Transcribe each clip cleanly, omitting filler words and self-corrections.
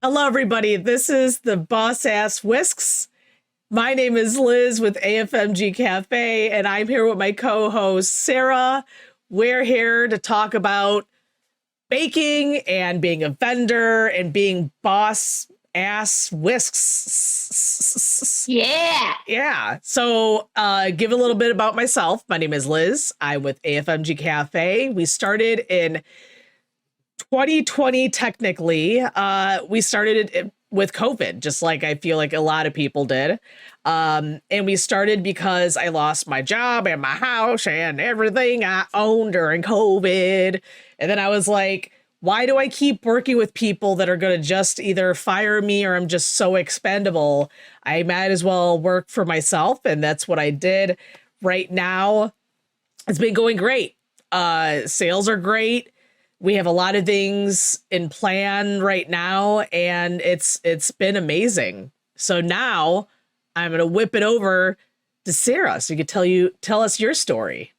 Hello, everybody. This is the Boss Ass Whisks. My name is Liz with AFMG Cafe, and I'm here with my co-host, Sarah. We're here to talk about baking and being a vendor and being Boss Ass Whisks. Yeah. So give a little bit about myself. My name is Liz. I'm with AFMG Cafe. We started in 2020, technically. We started it with COVID, just like I feel like a lot of people did. And we started because I lost my job and my house and everything I owned during COVID. And then I was like, why do I keep working with people that are going to just either fire me or I'm just so expendable? I might as well work for myself. And that's what I did. Right now, it's been going great. Sales are great. We have a lot of things in plan right now, and it's been amazing. So now I'm going to whip it over to Sarah so you could tell us your story.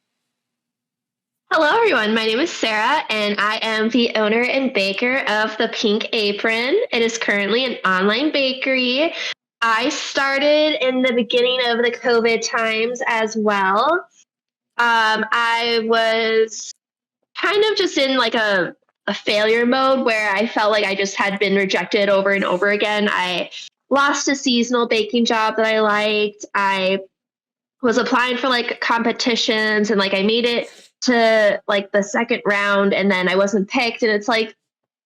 Hello, everyone. My name is Sarah, and I am the owner and baker of the Pink Apron. It is currently an online bakery. I started in the beginning of the COVID times as well. I was kind of just in like a failure mode where I felt like I just had been rejected over and over again. I lost a seasonal baking job that I liked. I was applying for like competitions and like I made it to like the second round and then I wasn't picked. And it's like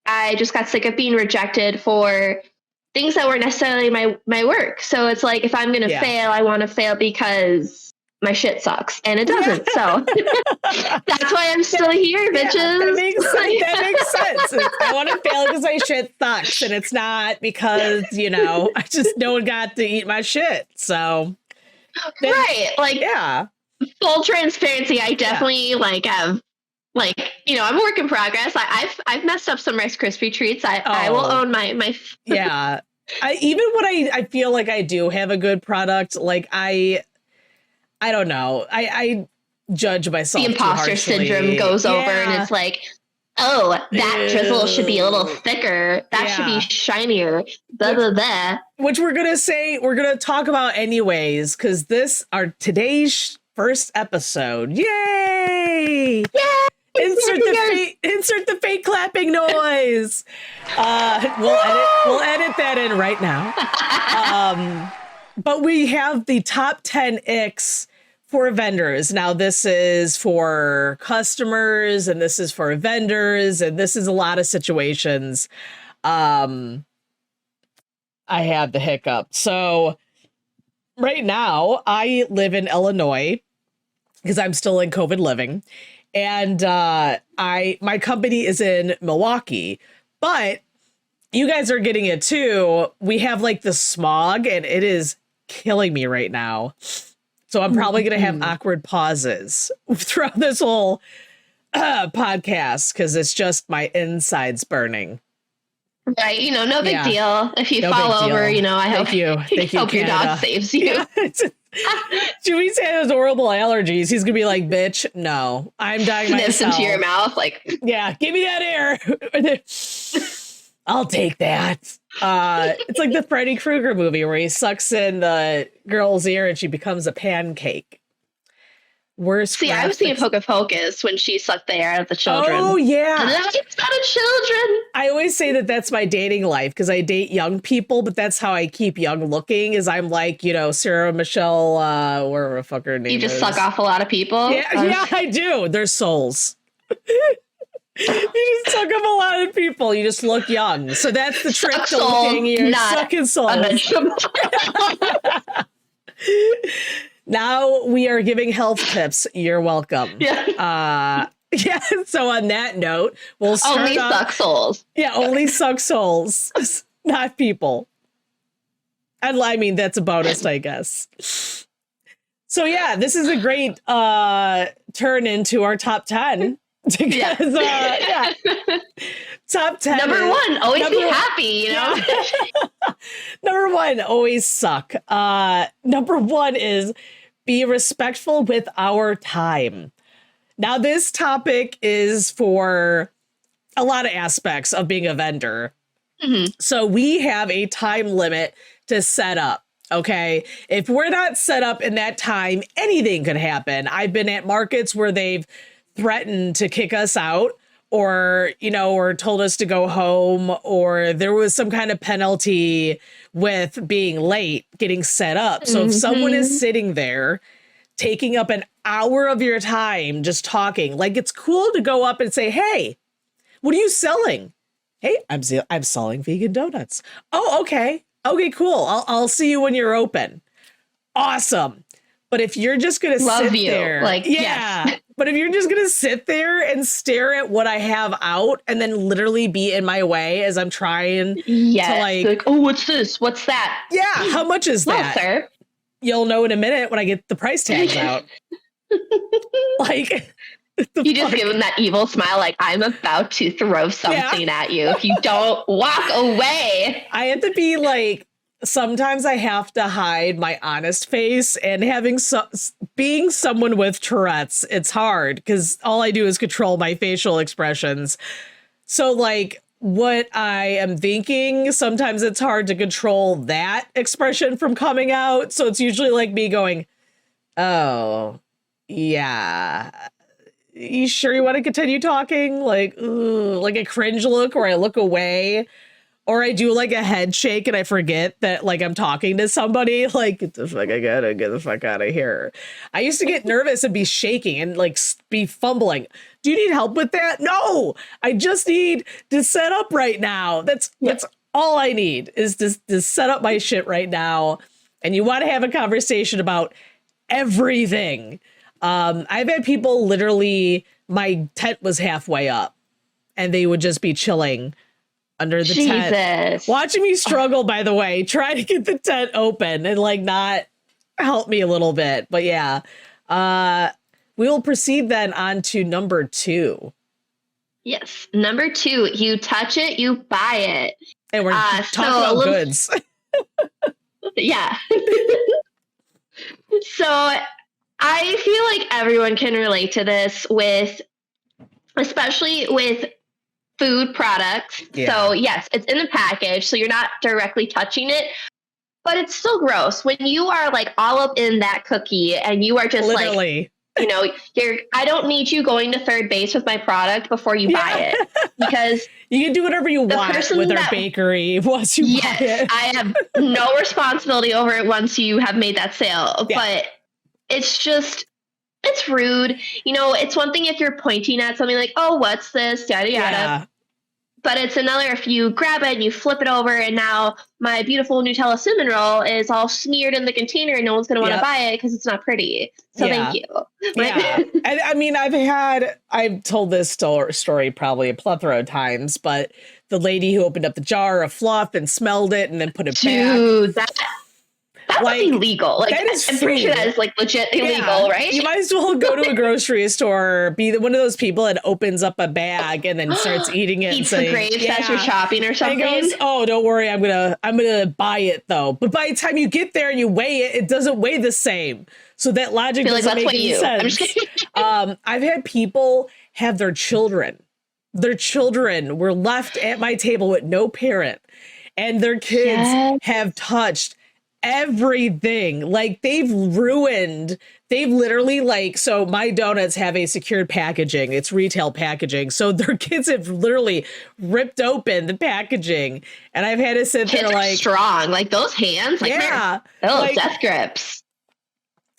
I just got sick of being rejected for things that weren't necessarily my work. So it's like if I'm gonna fail, I want to fail because my shit sucks, and it doesn't. So that's why I'm still here, bitches. That makes sense. I want to fail because my shit sucks, and it's not because I just no one got to eat my shit. So right, like full transparency. I definitely have I'm a work in progress. I've messed up some Rice Krispie treats. I will own my yeah. Even when I feel like I do have a good product, like I don't know. I judge myself. The imposter syndrome goes over and it's like, oh, that drizzle should be a little thicker. That should be shinier. Blah, blah, blah. Which we're going to talk about anyways, because today's first episode. Yay! Yay! Insert the fake clapping noise. We'll edit that in right now. But we have the top 10 Icks for vendors. Now, this is for customers and this is for vendors and this is a lot of situations. I have the hiccup. So right now I live in Illinois because I'm still in COVID living. And my company is in Milwaukee, but you guys are getting it too. We have like the smog and it is killing me right now. So I'm probably going to have awkward pauses throughout this whole podcast because it's just my insides burning. Right. No big deal. If you fall over, I hope you. Hope your dog saves you. Yeah. Chewy's has horrible allergies. He's going to be like, bitch, no, I'm dying myself. Sniffs into your mouth. Like, yeah, give me that air. I'll take that. It's like the Freddy Krueger movie where he sucks in the girl's ear and she becomes a pancake. Worst. See, I was thinking Hocus Pocus when she sucked the air out of the children. Oh, yeah. It's not a children. I always say that that's my dating life because I date young people, but that's how I keep young looking is I'm like, Sarah Michelle, whatever the fuck her name is. You just suck off a lot of people? Yeah, I do. They're souls. You just suck up a lot of people. You just look young. So that's the trick to looking. You're sucking souls. Now we are giving health tips. You're welcome. Yeah. So on that note, we'll start only suck souls. Yeah, only suck souls, not people. And I mean, that's a bonus, I guess. So yeah, this is a great turn into our top 10. Because, top 10. Number one, always be happy, Number one, always suck. Number one is be respectful with our time. Now, this topic is for a lot of aspects of being a vendor. So we have a time limit to set up. Okay. If we're not set up in that time, anything could happen. I've been at markets where they've threatened to kick us out, or, or told us to go home, or there was some kind of penalty with being late, getting set up. So if someone is sitting there taking up an hour of your time just talking, like, it's cool to go up and say, hey, what are you selling? Hey, I'm selling vegan donuts. Oh, okay. Okay, cool. I'll see you when you're open. Awesome. But if you're just going to sit there, yes. But if you're just going to sit there and stare at what I have out and then literally be in my way as I'm trying to oh, what's this? What's that? Yeah. How much is that? Sir. You'll know in a minute when I get the price tags out. You just give him that evil smile, like, I'm about to throw something at you if you don't walk away. I have to be like, sometimes I have to hide my honest face, and being someone with Tourette's, it's hard because all I do is control my facial expressions. So like what I am thinking, sometimes it's hard to control that expression from coming out. So it's usually like me going, oh, yeah. You sure you want to continue talking? Like, like a cringe look, or I look away, or I do like a head shake and I forget that like I'm talking to somebody. Like, I gotta get the fuck out of here. I used to get nervous and be shaking and like be fumbling. Do you need help with that? No, I just need to set up right now. That's all I need is to set up my shit right now. And you want to have a conversation about everything. I've had people literally, my tent was halfway up and they would just be chilling under the tent. Watching me struggle, by the way, trying to get the tent open and like not help me a little bit. But yeah, we will proceed then on to number 2. Yes. Number 2, you touch it, you buy it. And we're talking about goods. Yeah. So I feel like everyone can relate to this especially with food products. Yeah. So yes, it's in the package, so you're not directly touching it, but it's still gross when you are like all up in that cookie and you are just literally like, I don't need you going to third base with my product before you buy it, because you can do whatever you want with our bakery once you buy it. I have no responsibility over it once you have made that sale, but it's rude. It's one thing if you're pointing at something like, oh, what's this? Yada, yada. Yeah. But it's another if you grab it and you flip it over and now my beautiful Nutella cinnamon roll is all smeared in the container and no one's going to want to buy it because it's not pretty. So thank you. Yeah. And I mean, I've told this story probably a plethora of times, but the lady who opened up the jar of fluff and smelled it and then put it back. That was illegal. Like, that is I'm pretty sure that is like legit illegal, right? You might as well go to a grocery store, be one of those people that opens up a bag and then starts eating it. Eats the grapes as you're shopping or something. And goes, oh, don't worry, I'm gonna buy it though. But by the time you get there and you weigh it, it doesn't weigh the same. So that logic doesn't make any sense. I'm just kidding. I've had people have their children were left at my table with no parent, and their kids have touched everything. Like they've literally like, so my donuts have a secured packaging. It's retail packaging. So their kids have literally ripped open the packaging, and I've had to sit there like strong, like those hands, like like, death grips.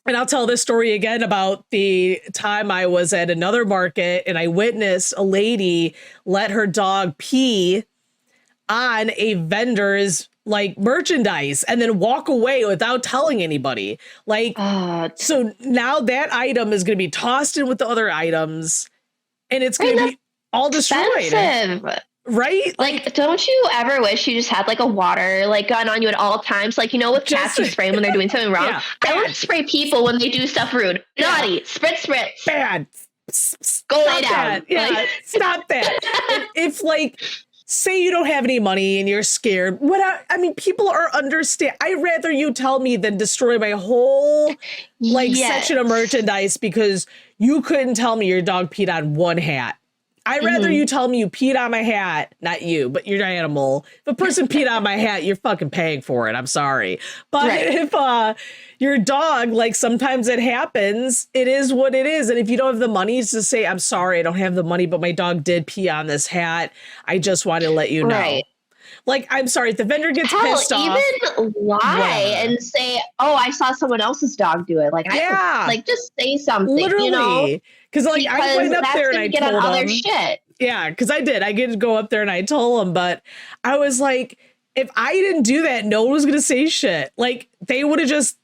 And I'll tell this story again about the time I was at another market and I witnessed a lady let her dog pee on a vendor's like merchandise and then walk away without telling anybody. Like, so now that item is going to be tossed in with the other items and it's going to be all destroyed. Right? Like, don't you ever wish you just had like a water like gun on you at all times? Like, with cats you spray when they're doing something wrong. I want to spray people when they do stuff rude. Naughty. Spritz. Bad. Go lay down. Yeah, stop that. If like, say you don't have any money and you're scared. I mean, people are understand. I'd rather you tell me than destroy my whole section of merchandise because you couldn't tell me your dog peed on one hat. I'd rather you tell me you peed on my hat, not you, but your animal. If a person peed on my hat, you're fucking paying for it. I'm sorry. But if your dog, like sometimes it happens, it is what it is. And if you don't have the money to say, I'm sorry, I don't have the money, but my dog did pee on this hat, I just want to let you know. Right. Like, I'm sorry, if the vendor gets pissed off. Even lie and say, oh, I saw someone else's dog do it. Like, just say something, literally. You know? Because like I went up there and I told on them. Their shit. Yeah, because I did. I did go up there and I told them, but I was like, if I didn't do that, no one was going to say shit. Like, they would have just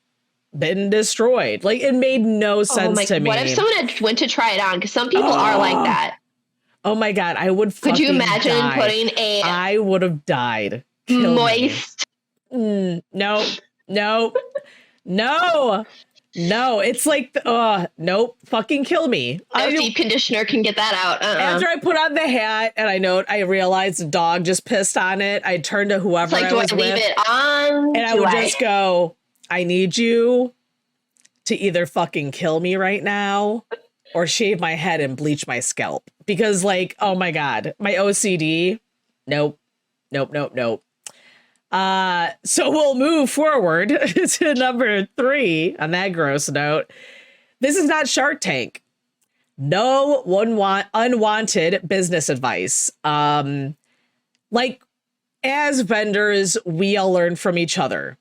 been destroyed. Like, it made no sense to me. What if someone had went to try it on? Because some people are like that. Oh my God, I would fucking Could you imagine putting I would have died. Moist. No. It's like, nope, fucking kill me. No deep conditioner can get that out. After I put on the hat and I realized the dog just pissed on it, I turned to whoever I was with. Leave it on? And I would just go, I need you to either fucking kill me right now or shave my head and bleach my scalp. Because like, oh my God, my OCD, nope. So we'll move forward to number 3 on that gross note. This is not Shark Tank. No unwanted business advice. Like as vendors, we all learn from each other.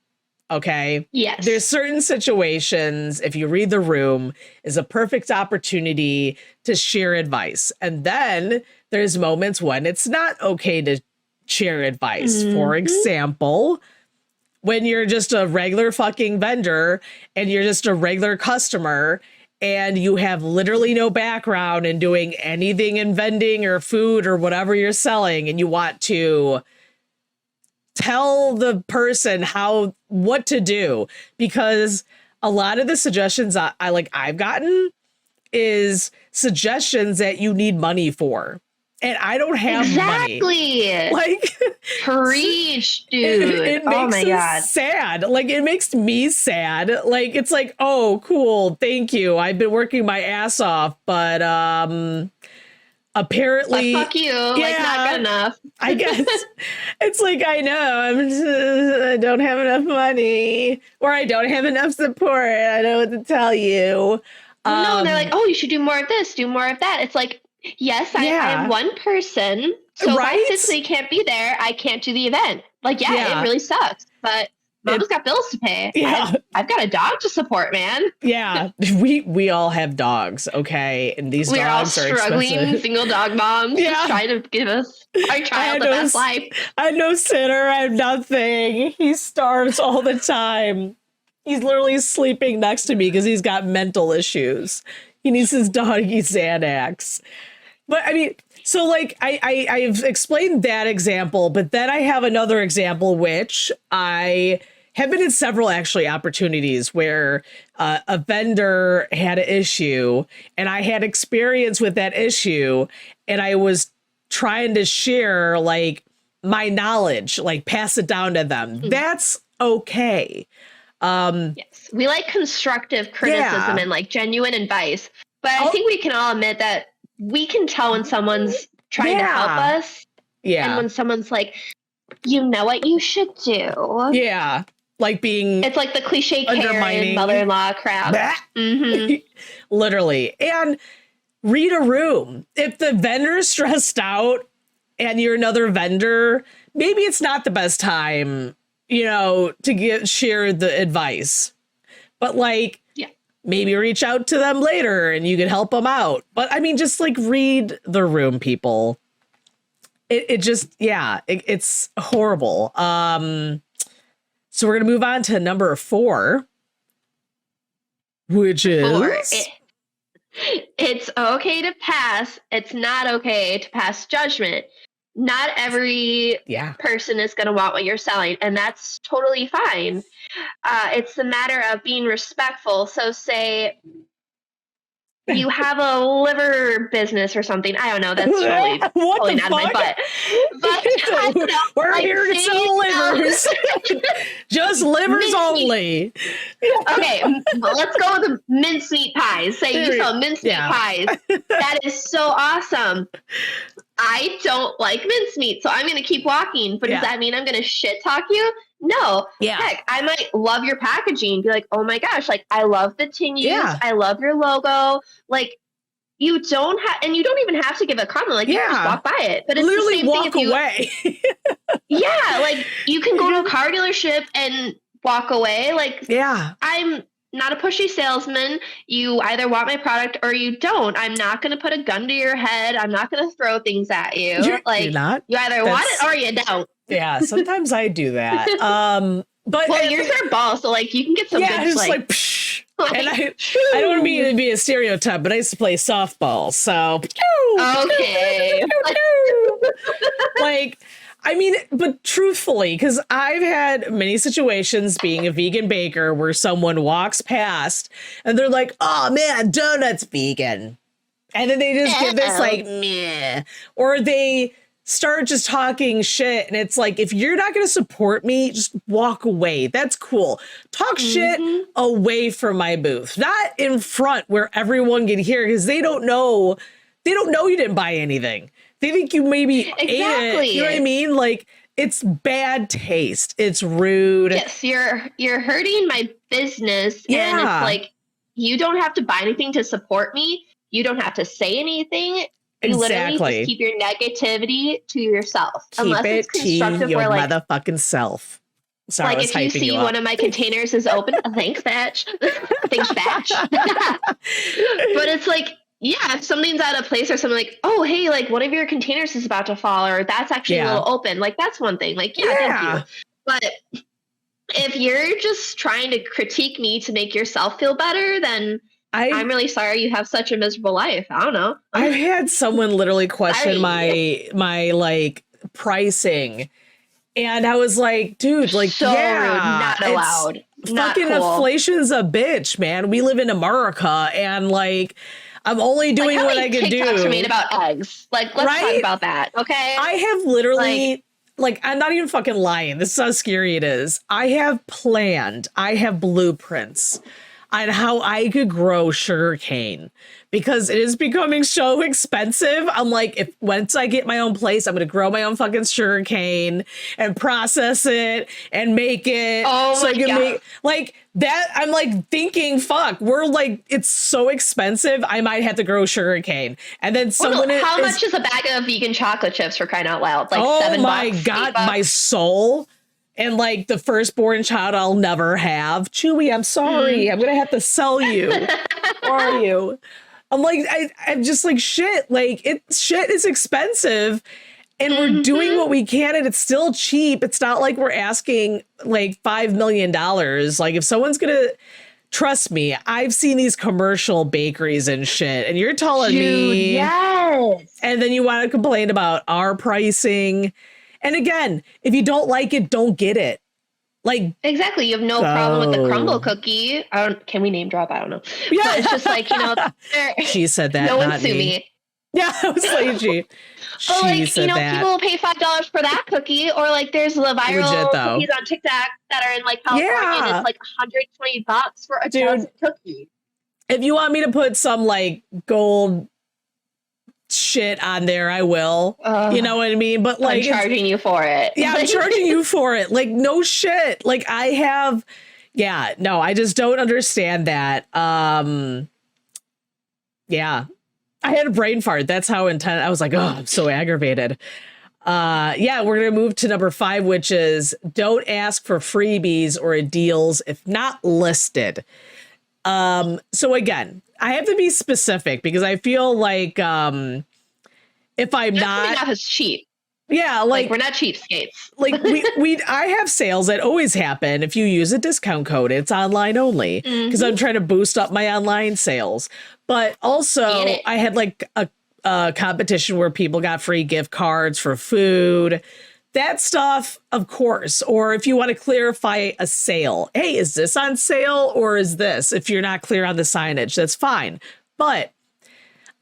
Okay. Yes. There's certain situations, if you read the room, is a perfect opportunity to share advice. And then there's moments when it's not okay to share advice. For example, when you're just a regular fucking vendor and you're just a regular customer and you have literally no background in doing anything in vending or food or whatever you're selling, and you want to tell the person what to do, because a lot of the suggestions I've gotten is suggestions that you need money for. And I don't have money. Like, preach, dude. It makes me sad. Like, it makes me sad. Like, it's like, oh, cool. Thank you. I've been working my ass off, but apparently, fuck you. Like, not good enough. I guess it's like, I know I don't have enough money, or I don't have enough support. I don't know what to tell you. No, they're like, oh, you should do more of this, do more of that. It's like, yes, I am one person, so if I physically can't be there, I can't do the event. Like, it really sucks, but Mom's got bills to pay. Yeah. I've got a dog to support, man. Yeah, we all have dogs, okay? And these dogs are struggling expensive. Single dog moms just trying to give us our child the best life. I have no sitter, I have nothing. He starves all the time. He's literally sleeping next to me because he's got mental issues. He needs his doggy Xanax. But I mean, so like I've explained that example, but then I have another example, which I have been in several actually opportunities where a vendor had an issue and I had experience with that issue, and I was trying to share like my knowledge, like pass it down to them. That's okay. Yes, we like constructive criticism and like genuine advice, but I think we can all admit that we can tell when someone's trying to help us, and when someone's like, you know what you should do. Yeah, like being, it's like the cliche Karen mother-in-law crap. Literally. And read a room. If the vendor's stressed out and you're another vendor, maybe it's not the best time, to share the advice, but like, maybe reach out to them later and you can help them out. But I mean, just like read the room, people. It's horrible. So we're going to move on to number 4, which is it's okay to pass. It's not okay to pass judgment. Not every person is going to want what you're selling, and that's totally fine. It's a matter of being respectful. So say you have a liver business or something. I don't know. That's really pulling out of my butt. But I don't know, we're like, here to sell livers. Just livers only. Okay, let's go with the mincemeat pies. Say you sell mincemeat pies. That is so awesome. I don't like mincemeat, so I'm going to keep walking. But does that mean I'm going to shit talk you? No. Yeah. Heck, I might love your packaging and be like, oh my gosh, like, I love the tin use. Yeah. I love your logo. Like, you don't have, and you don't even have to give a comment. Like, you can just walk by it. But it's literally the same walk thing away. Like, you can go to a car dealership and walk away. Like, I'm not a pushy salesman. You either want my product or you don't. I'm not going to put a gun to your head. I'm not going to throw things at you. You either want it or you don't. Yeah, sometimes I do that. But yours are balls, so like you can get some good just like psh. And I don't want to be a stereotype, but I used to play softball, so okay. Like, I mean, but truthfully, because I've had many situations being a vegan baker where someone walks past and they're like, oh man, donut's vegan. And then they just give this like, meh. Or they start just talking shit. And it's like, if you're not going to support me, just walk away. That's cool. Talk shit away from my booth, not in front where everyone can hear, because they don't know you didn't buy anything. They think you maybe ate it. You know what I mean? Like, it's bad taste. It's rude. Yes, you're hurting my business. Yeah. And it's like, you don't have to buy anything to support me. You don't have to say anything. You literally just keep your negativity to yourself. Unless it's constructive, your motherfucking self. Sorry, like if you see one of my containers is open, thanks, batch. Thanks, batch. But it's like, yeah, if something's out of place or something like, oh, hey, like one of your containers is about to fall, or that's actually a little open. Like, that's one thing. Like, thank you. But if you're just trying to critique me to make yourself feel better, then I'm really sorry you have such a miserable life. I don't know. I've had someone literally question my like pricing. And I was like, dude, like, so rude, not allowed. Fucking inflation's a bitch, man. We live in America, and like, I'm only doing what I can do. TikToks are made about eggs. Like, let's talk about that, okay? I have literally, like, I'm not even fucking lying. This is how scary it is. I have blueprints on how I could grow sugarcane, because it is becoming so expensive. I'm like, once I get my own place, I'm going to grow my own fucking sugarcane and process it and make it. Oh, so I can make like that. I'm like thinking, fuck, we're like, it's so expensive. I might have to grow sugarcane. And then someone how much is a bag of vegan chocolate chips, for crying out loud? Like $7. Oh my God, my soul. And like the firstborn child I'll never have. Chewy, I'm sorry. I'm going to have to sell you. Who are you? I'm like, I'm just like, shit. Like, shit is expensive. And we're doing what we can, and it's still cheap. It's not like we're asking like $5 million. Like, if someone's going to, trust me, I've seen these commercial bakeries and shit. And you're telling me. Yes. And then you want to complain about our pricing. And again, if you don't like it, don't get it. Like, exactly. You have no problem with the crumble cookie. Can we name drop? I don't know. Yeah. But it's just like, she said that. No one sue me. Yeah, I was like, she said that. People will pay $5 for that cookie, or like there's the viral cookies on TikTok that are in like California, and it's like $120 for a dozen cookie. If you want me to put some like gold shit on there, I will. You know what I mean? But like, I'm charging you for it. Yeah, I'm charging you for it. Like, no shit. Like, I have. Yeah, no, I just don't understand that. Yeah, I had a brain fart. That's how intense. I was like, oh, I'm so aggravated. Yeah, we're gonna move to number 5, which is don't ask for freebies or deals if not listed. So again, I have to be specific, because I feel like if I'm not as cheap. Yeah, like we're not cheapskates. Like I have sales that always happen if you use a discount code. It's online only, because I'm trying to boost up my online sales. But also I had like a competition where people got free gift cards for food. That stuff, of course. Or if you want to clarify a sale, hey, is this on sale or is this? If you're not clear on the signage, that's fine. But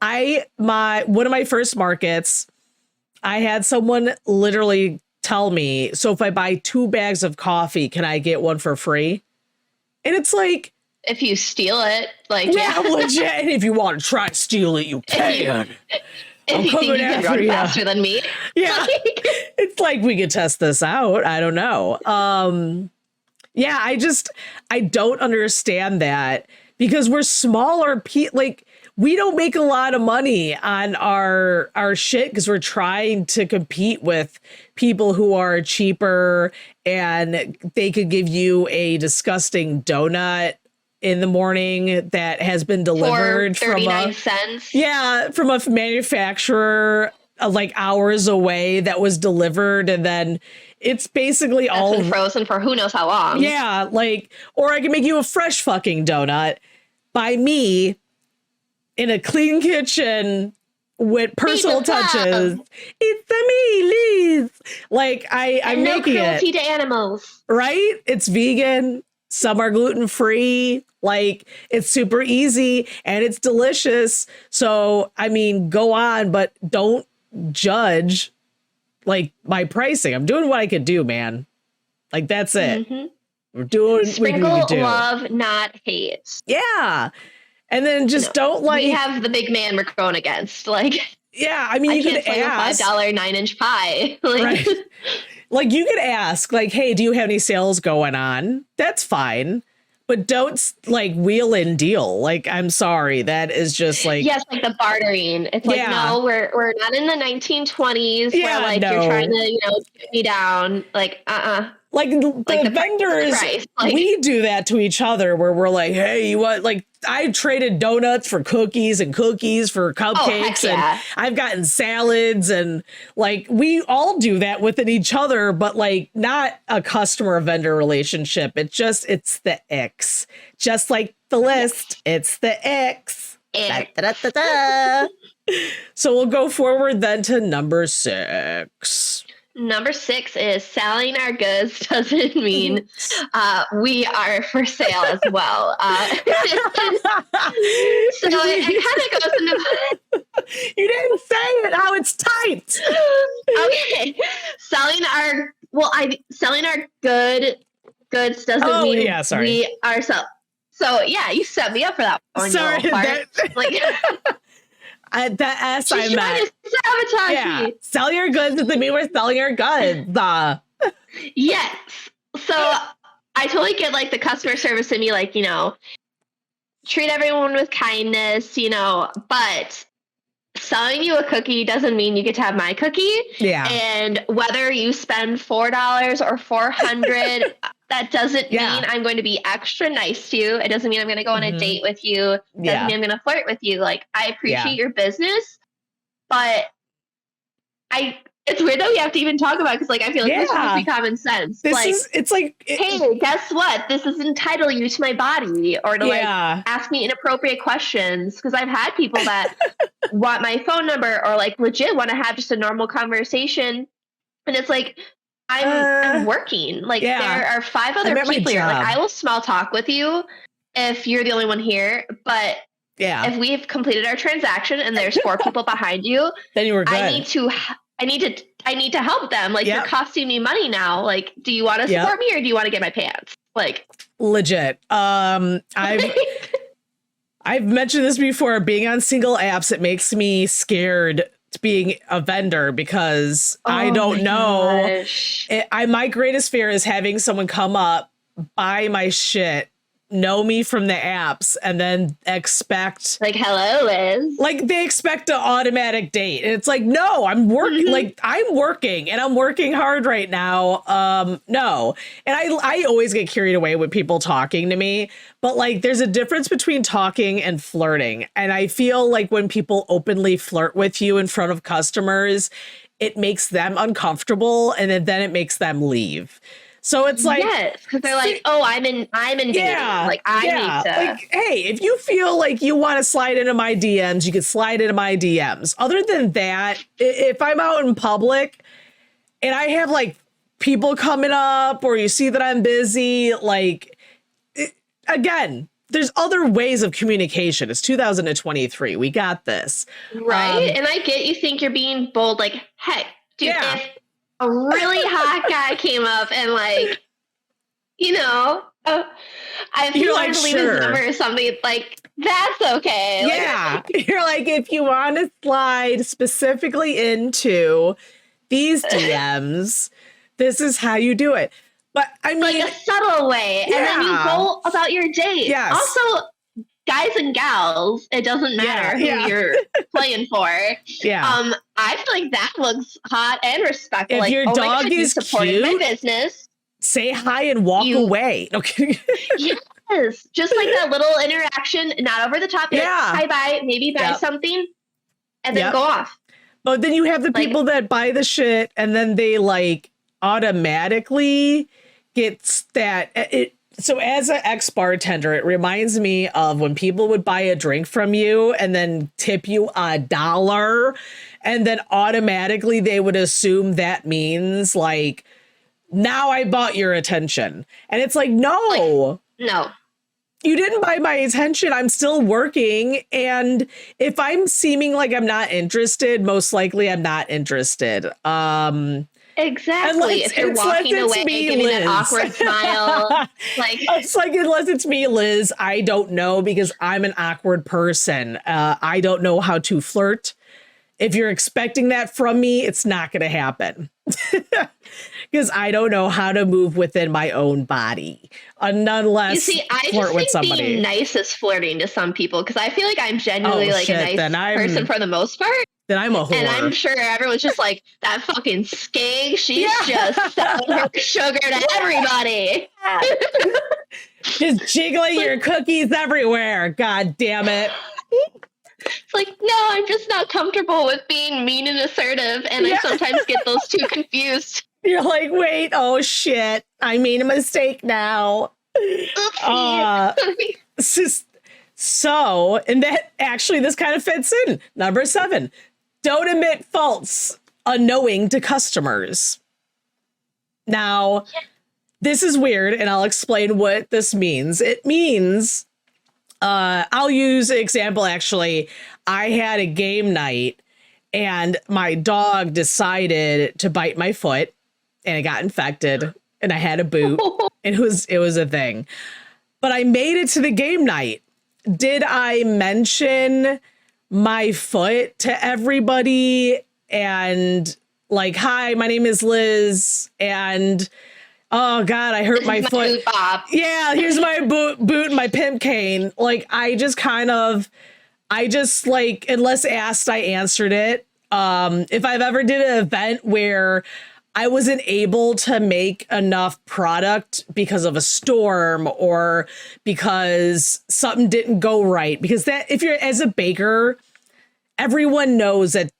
One of my first markets, I had someone literally tell me, so if I buy 2 bags of coffee, can I get one for free? And it's like, if you steal it, like, yeah, legit. And if you want to try to steal it, you can. If you think you can run faster than me. Yeah. It's like, we could test this out. I don't know. Yeah, I don't understand that, because we're smaller like, we don't make a lot of money on our shit because we're trying to compete with people who are cheaper and they could give you a disgusting donut in the morning that has been delivered for 39 cents. Yeah, from a manufacturer like hours away that was delivered, and then it's basically all been frozen for who knows how long. Yeah, like, or I can make you a fresh fucking donut by me in a clean kitchen with personal touches. It's me, Liz. Like, I'm no making cruelty it to animals. Right? It's vegan. Some are gluten-free. Like, it's super easy and it's delicious. So, I mean, go on, but don't judge like my pricing. I'm doing what I could do, man. Like, that's it. Mm-hmm. We're doing sprinkle what we do. Love, not hate. Yeah. And then just don't like. We have the big man we're going against. Like, yeah, I mean, you could ask. A $5 9-inch pie. Like, right. Like, you could ask, like, hey, do you have any sales going on? That's fine. But don't like wheel and deal. Like, I'm sorry. That is just like. Yes, like the bartering. It's like, no, we're not in the 1920s where like you're trying to, get me down. Like, Like the vendors, like, we do that to each other where we're like, hey, you want, like, I traded donuts for cookies and cookies for cupcakes, and I've gotten salads, and like, we all do that within each other, but like, not a customer vendor relationship. It's the Icks, just like the list. It's the Icks. Da, da, da, da, da. So we'll go forward then to number 6. Number 6 is selling our goods doesn't mean we are for sale as well. So it kind of goes into. You didn't say it how it's typed. Okay, selling our goods doesn't mean we are so yeah. You set me up for that one. Sorry, like. The S I meant. Sabotage me. Sell your goods doesn't mean we're selling your goods. Yes. So I totally get like the customer service in me, like, treat everyone with kindness, but selling you a cookie doesn't mean you get to have my cookie. Yeah. And whether you spend $4 or $400, that doesn't mean I'm going to be extra nice to you. It doesn't mean I'm going to go on a date with you. It doesn't mean I'm going to flirt with you. Like, I appreciate your business, but it's weird that we have to even talk about it, because like, I feel like this should be common sense. Hey, guess what? This is entitle you to my body, or to like ask me inappropriate questions, because I've had people that want my phone number or like legit want to have just a normal conversation, and it's like, I'm working. Like, there are 5 other people here. Like, I will small talk with you if you're the only one here, but if we've completed our transaction and there's 4 people behind you, then you were good. I need to help them. Like, you're costing me money now. Like, do you want to support me, or do you want to get my pants? Like, legit. I've mentioned this before. Being on single apps, it makes me scared to being a vendor, because I don't know. My greatest fear is having someone come up, buy my shit, know me from the apps, and then expect like, hello, Liz. Like, they expect an automatic date. And it's like, no, I'm working. Like, I'm working, and I'm working hard right now. No. And I always get carried away with people talking to me, but like, there's a difference between talking and flirting. And I feel like when people openly flirt with you in front of customers, it makes them uncomfortable, and then it makes them leave. So it's like, yes, because they're like, oh, I'm in dating. Like, I need to. Like, hey, if you feel like you want to slide into my DMs, you can slide into my DMs. Other than that, if I'm out in public and I have like people coming up, or you see that I'm busy, like, again, there's other ways of communication. It's 2023. We got this. Right. And I get you think you're being bold. Like, hey, dude, Yeah. if a really hot guy came up and like, you know, if you wanted to leave his number or something, like, that's okay. Yeah. You're like, if you want to slide specifically into these DMs, this is how you do it. But I mean, like a subtle way. And then you go about your date. Yes. Also, guys and gals, it doesn't matter who you're playing for. Yeah. I feel like that looks hot and respectful. If like, your oh dog my God, is you supported my cute, business. say hi and walk away. Okay. Yes. Just like that little interaction, not over the top. Like, hi, bye, maybe buy something, and then go off. But then you have the people that buy the shit and then they like automatically gets that. So as an ex-bartender, it reminds me of when people would buy a drink from you and then tip you $1, and then automatically they would assume that means like, now I bought your attention. And it's like, no. No. You didn't buy my attention. I'm still working. And if I'm seeming like I'm not interested, most likely I'm not interested. Exactly. If you're walking away, giving Liz. an awkward smile. Like, it's like, unless it's me, Liz, I don't know, because I'm an awkward person. I don't know how to flirt. If you're expecting that from me, it's not going to happen. Because I don't know how to move within my own body, unless you see, I flirt just with think somebody. being nice is flirting to some people, because I feel like I'm genuinely a nice person for the most part. Then I'm a whore. And I'm sure everyone's just like, that fucking skank, she's just selling her sugar to everybody. Just jiggling your cookies everywhere. God damn it. It's like, no, I'm just not comfortable with being mean and assertive. And I sometimes get those two confused. You're like, wait, oh shit, I made a mistake now. So, and that actually, this kind of fits in. Number 7, don't admit faults unknowing to customers. Now, this is weird, and I'll explain what this means. It means, I'll use an example, actually. I had a game night, and my dog decided to bite my foot, and it got infected, and I had a boot, and it was a thing. But I made it to the game night. Did I mention my foot to everybody and like, hi, my name is Liz, and oh God, I hurt my foot. Yeah, here's my boot and my pimp cane. Like, I just like, unless asked, I answered it. If I've ever did an event where I wasn't able to make enough product because of a storm or because something didn't go right, because that, if you're as a baker, everyone knows that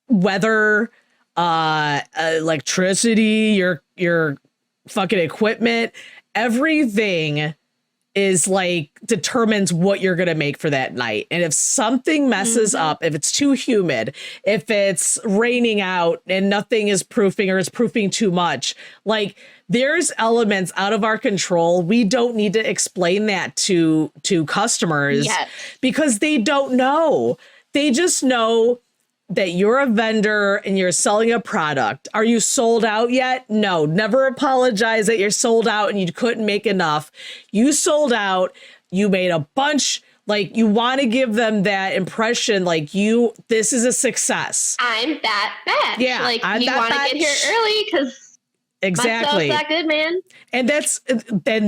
weather, electricity, your fucking equipment, everything is like determines what you're going to make for that night. And if something messes up, if it's too humid, if it's raining out and nothing is proofing or it's proofing too much, like there's elements out of our control. We don't need to explain that to customers because they don't know. They just know that you're a vendor and you're selling a product. Are you sold out yet? No, never apologize that you're sold out and you couldn't make enough. You sold out. You made a bunch. Like, you want to give them that impression, like this is a success. I'm that batch. Yeah, like you want to get here early because exactly my stuff's that good, man. And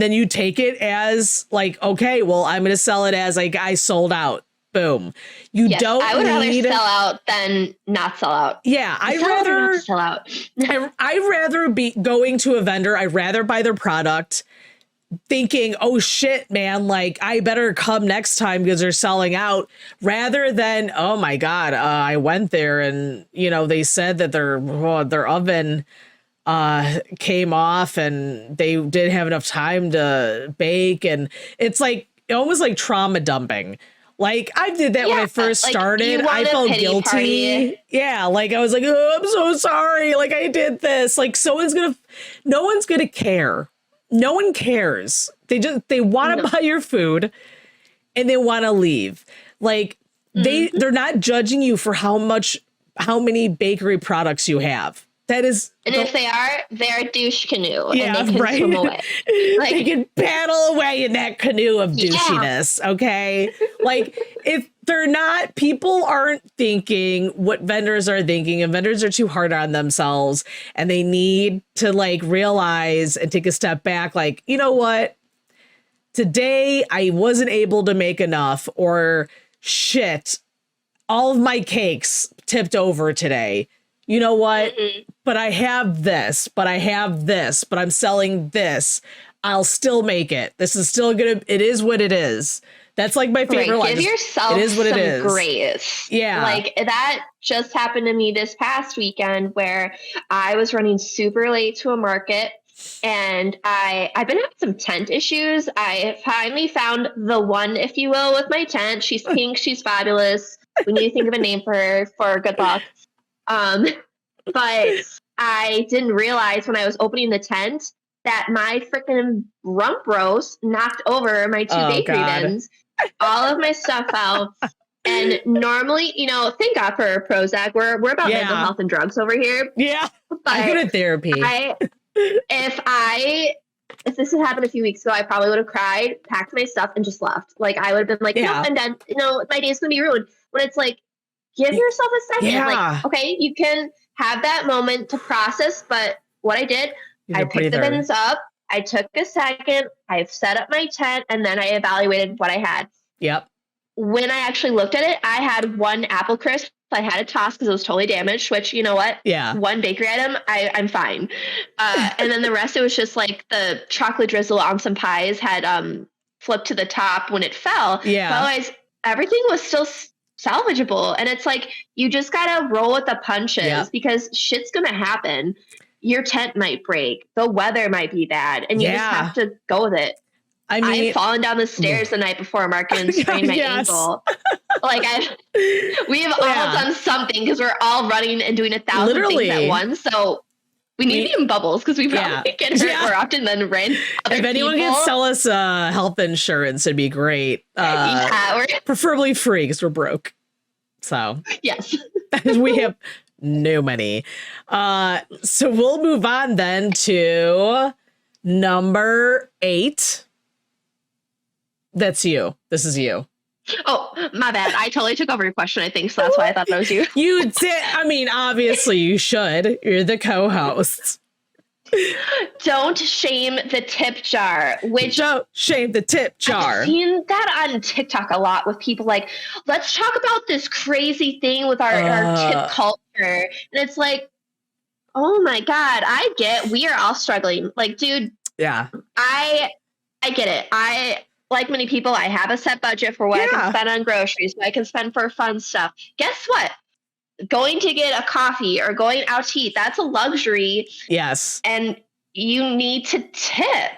then you take it as like, okay, well, I'm going to sell it as like I sold out. Boom. I would rather sell out than not sell out. Yeah, I'd rather sell out. I'd rather be going to a vendor. I'd rather buy their product thinking, oh shit, man, like I better come next time because they're selling out, rather than, oh my God, I went there and, they said that their oven came off and they didn't have enough time to bake. And it's like almost like trauma dumping. Like, I did that when I first started. I felt guilty. Party. Yeah, like I was like, oh, I'm so sorry. Like, I did this. Like, no one's gonna care. No one cares. they want to buy your food and they want to leave. Like they're not judging you for how many bakery products you have. That is, and if they're a douche canoe. Yeah, and they can swim away. Like, they can paddle away in that canoe of douchiness. Yeah. Okay, like if they're not, people aren't thinking what vendors are thinking, and vendors are too hard on themselves, and they need to like realize and take a step back. Like, you know what? Today I wasn't able to make enough, or shit, all of my cakes tipped over today. You know what? But I have this, but I'm selling this. I'll still make it. This is still it is what it is. That's like my favorite line. Give yourself it is what some it is. Grace. Yeah. Like that just happened to me this past weekend where I was running super late to a market. And I've been having some tent issues. I finally found the one, if you will, with my tent. She's pink. She's fabulous. We need to think of a name for her for good luck. But I didn't realize when I was opening the tent that my freaking rump roast knocked over my two bakery bins. All of my stuff fell. And normally, you know, thank God for Prozac. We're about mental health and drugs over here. Yeah. I'm good at therapy. If this had happened a few weeks ago, I probably would have cried, packed my stuff, and just left. Like, I would have been like, no, I'm done. You know, my day's going to be ruined. When it's like, give yourself a second. Yeah. Like, okay, you can have that moment to process. But what I did, I picked the bins up. I took a second. I set up my tent, and then I evaluated what I had. Yep. When I actually looked at it, I had one apple crisp I had to toss because it was totally damaged, which, you know what? Yeah. One bakery item, I'm fine. And then the rest, it was just like the chocolate drizzle on some pies had flipped to the top when it fell. Yeah. But otherwise, everything was still salvageable. And it's like, you just got to roll with the punches because shit's going to happen. Your tent might break. The weather might be bad. And you just have to go with it. I mean, I had fallen down the stairs the night before a market and sprained my ankle. Like we have all done something because we're all running and doing 1,000 things at once. So we need to be in bubbles because we probably get hurt more often than random other If anyone people. can sell us health insurance, it'd be great. Preferably free because we're broke. So yes, we have no money. So we'll move on then to number 8. That's you. This is you. Oh, my bad. I totally took over your question, I think. So that's why I thought that was you. You did. I mean, obviously you should. You're the co-host. Don't shame the tip jar. Don't shame the tip jar. I've seen that on TikTok a lot with people like, let's talk about this crazy thing with our tip culture. And it's like, oh my God, we are all struggling. Like, dude. Yeah. I get it. Like many people, I have a set budget for what I can spend on groceries, what I can spend for fun stuff. Guess what? Going to get a coffee or going out to eat, that's a luxury. Yes. And you need to tip.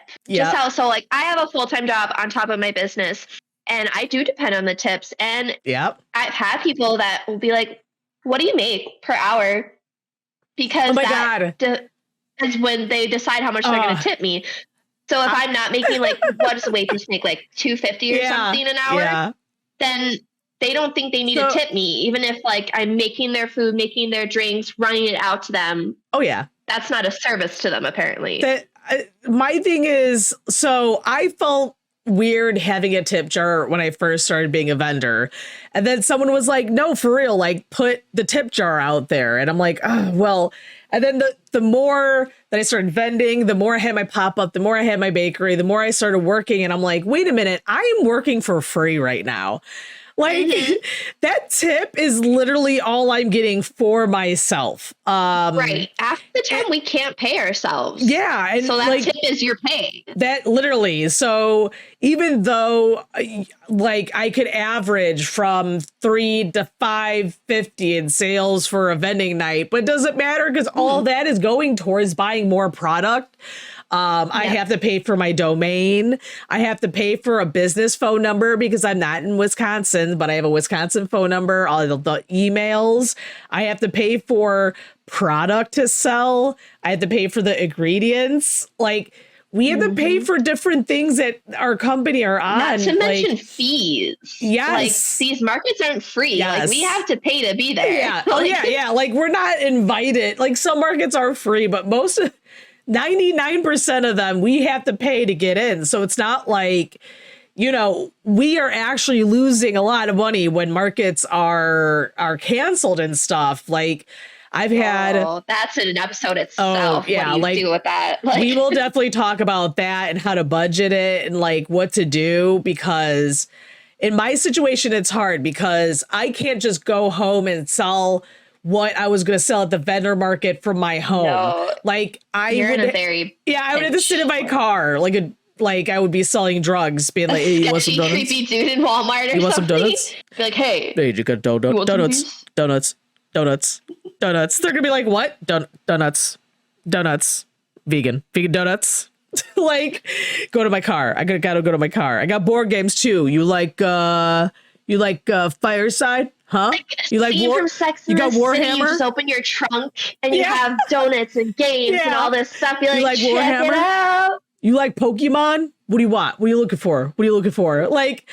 So like I have a full-time job on top of my business and I do depend on the tips. And I've had people that will be like, what do you make per hour? Because is when they decide how much they're going to tip me. So if I'm not making like, what does the waitress make, like $2.50 or something an hour, then they don't think they need to tip me, even if like I'm making their food, making their drinks, running it out to them. Oh yeah, that's not a service to them apparently. My thing is, so I felt weird having a tip jar when I first started being a vendor, and then someone was like, "No, for real, like put the tip jar out there," and I'm like, "Oh well." And then the more that I started vending, the more I had my pop-up, the more I had my bakery, the more I started working. And I'm like, wait a minute, I am working for free right now. Like that tip is literally all I'm getting for myself. Right. After the time we can't pay ourselves. Yeah. And so that tip is your pay. That literally. So even though like I could average from $3 to $5.50 in sales for a vending night, but it doesn't matter because all that is going towards buying more product. I have to pay for my domain. I have to pay for a business phone number because I'm not in Wisconsin, but I have a Wisconsin phone number, all the emails. I have to pay for product to sell. I have to pay for the ingredients. Like we have to pay for different things that our company are on. Not to mention fees. Yes. Like, these markets aren't free. Yes. Like, we have to pay to be there. Yeah. Oh, yeah. Like, we're not invited. Like, some markets are free, but 99% of them, we have to pay to get in. So it's not like, you know, we are actually losing a lot of money when markets are canceled and stuff. Like, I've had... Oh, that's an episode itself. Oh, yeah. What do you do with that? Like, we will definitely talk about that and how to budget it and like what to do, because in my situation, it's hard because I can't just go home and sell what I was going to sell at the vendor market from my home. No, like I you're would, in a very I would have to sit in my car like I would be selling drugs, being like, hey, you want some donuts? Creepy dude in Walmart or you want some something? donuts? Be like, hey, you got donuts. They're gonna be like, what? Donuts, vegan donuts. Like, go to my car. I gotta go to my car. I got board games too. You like Fireside? Huh? You like War? You got Warhammer? You just open your trunk and you have donuts and games and all this stuff. You're like, you like Warhammer? Check it out. You like Pokemon? What do you want? What are you looking for? Like,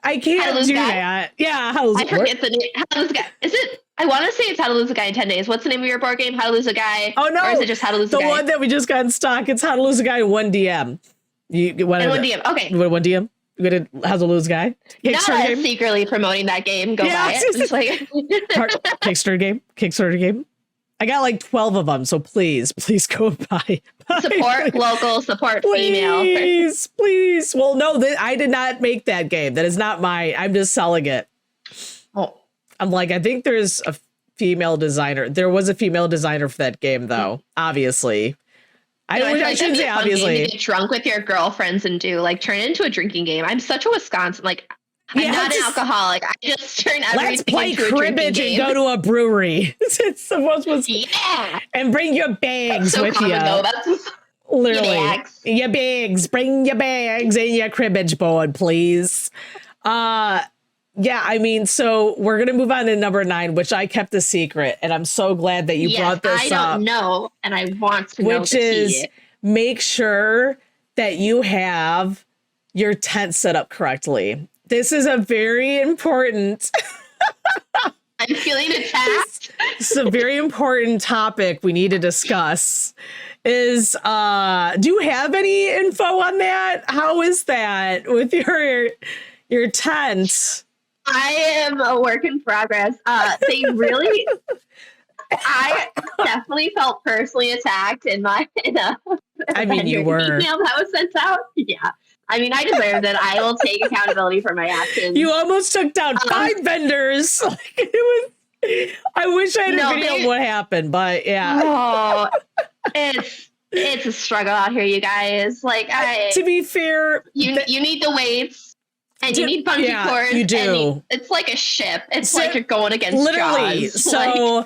I can't do that. Yeah, I forget the name. How to Lose a Guy. Is it? I want to say it's How to Lose a Guy in 10 Days. What's the name of your board game? How to Lose a Guy? Oh, no. Or is it just How to Lose a Guy? The one that we just got in stock. It's How to Lose a Guy in 1 DM. You want 1 DM. Okay. You want 1 DM? You got to How to Lose a Guy? Kickstarter game? Secretly promoting that game. Go buy it. It's like Kickstarter game. I got like 12 of them, so please go and buy. Support local, support female. Please. Well, no, I did not make that game. That is not I'm just selling it. Oh. I'm like, I think there's a female designer. There was a female designer for that game, though, obviously. I shouldn't say obviously. To get drunk with your girlfriends and do, like, turn it into a drinking game. I'm such a Wisconsin, like, I'm not an alcoholic. I just turn everything into a drinking game. And go to a brewery. It's the most and bring your bags with you. That's literally your bags. Bring your bags and your cribbage board, please. Yeah, I mean, so we're gonna move on to number 9, which I kept a secret, and I'm so glad that you brought this up. I don't know, and I want to know. Which is make sure that you have your tent set up correctly. This is a very important. I'm feeling attacked. This is a very important topic we need to discuss. Do you have any info on that? How is that with your tent? I am a work in progress. They really, I definitely felt personally attacked in a I mean, you were. Email that was sent out. Yeah. I mean, I deserve it. I will take accountability for my actions. You almost took down 5 vendors. I wish I had a video of what happened, but yeah. Oh, it's a struggle out here, you guys. Like, to be fair, you need the weights. And you need bungee cords. You do. It's like a ship. It's like you're going against literally. Jaws. So,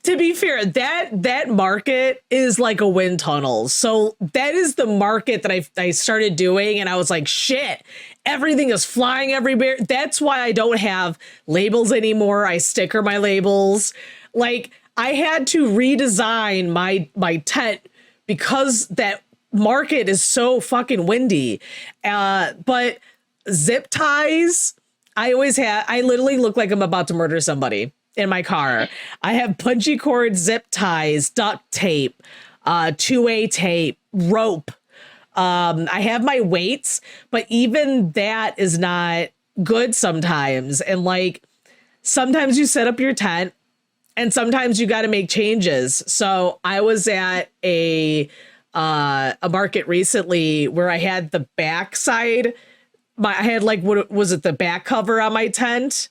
to be fair, that market is like a wind tunnel. So that is the market that I started doing, and I was like, shit, everything is flying everywhere. That's why I don't have labels anymore. I sticker my labels. Like, I had to redesign my tent because that market is so fucking windy. But zip ties, I literally look like I'm about to murder somebody in my car. I have bungee cord, zip ties, duct tape, 2A tape, rope. I have my weights, but even that is not good sometimes. And like, sometimes you set up your tent and sometimes you got to make changes. So I was at a market recently where I had the backside. I had like, what was it? The back cover on my tent.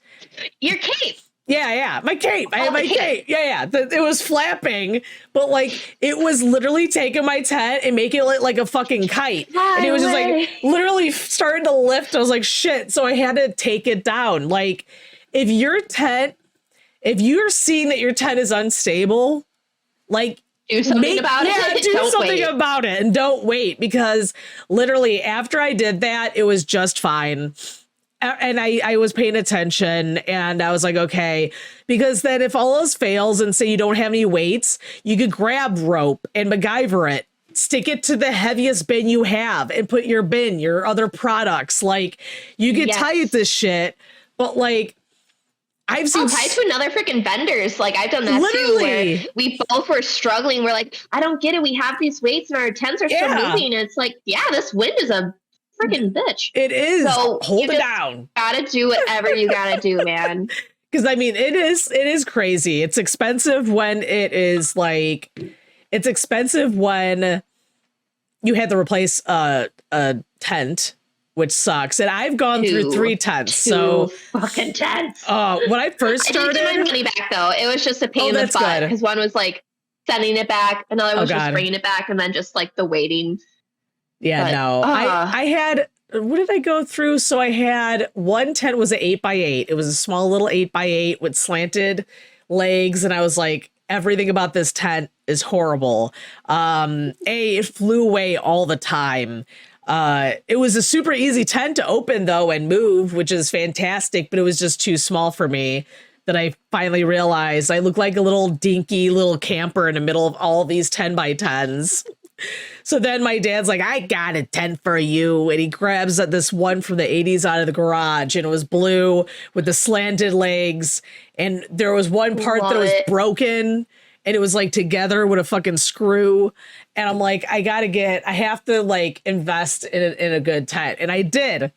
Your cape. Yeah. My cape. I had my cape. Yeah. It was flapping, but like it was literally taking my tent and making it like a fucking kite. And it was just like literally starting to lift. I was like, shit. So I had to take it down. Like if you're seeing that your tent is unstable, like do something about it. Yeah, do something about it and don't wait, because literally after I did that, it was just fine. And I was paying attention and I was like, okay, because then if all else fails and say you don't have any weights, you could grab rope and MacGyver it stick it to the heaviest bin you have and put your other products. Like, you get tight at this shit, but like, I've seen tied to another freaking vendors. Like, I've done that too, where we both were struggling. We're like, I don't get it. We have these weights and our tents are still moving. And it's like, yeah, this wind is a freaking bitch. It is. So hold it down. Gotta do whatever you gotta do, man. Because I mean, it is crazy. It's expensive when it's expensive when you had to replace a tent, which sucks. And I've gone through 3 tents. So fucking tents. When I first started, I didn't get my money back though. It was just a pain in the butt because one was like sending it back, another was just bringing it back, and then just like the waiting. Yeah, but, no. I had, what did I go through? So I had one tent was an 8x8. It was a small little 8x8 with slanted legs, and I was like, everything about this tent is horrible. It flew away all the time. It was a super easy tent to open though and move, which is fantastic, but it was just too small for me. That I finally realized I look like a little dinky little camper in the middle of all these 10x10s. So then my dad's like, I got a tent for you. And he grabs this one from the 80s out of the garage, and it was blue with the slanted legs. And there was one part that was broken, and it was like together with a fucking screw. And I'm like, I have to like invest in a good tent. And I did.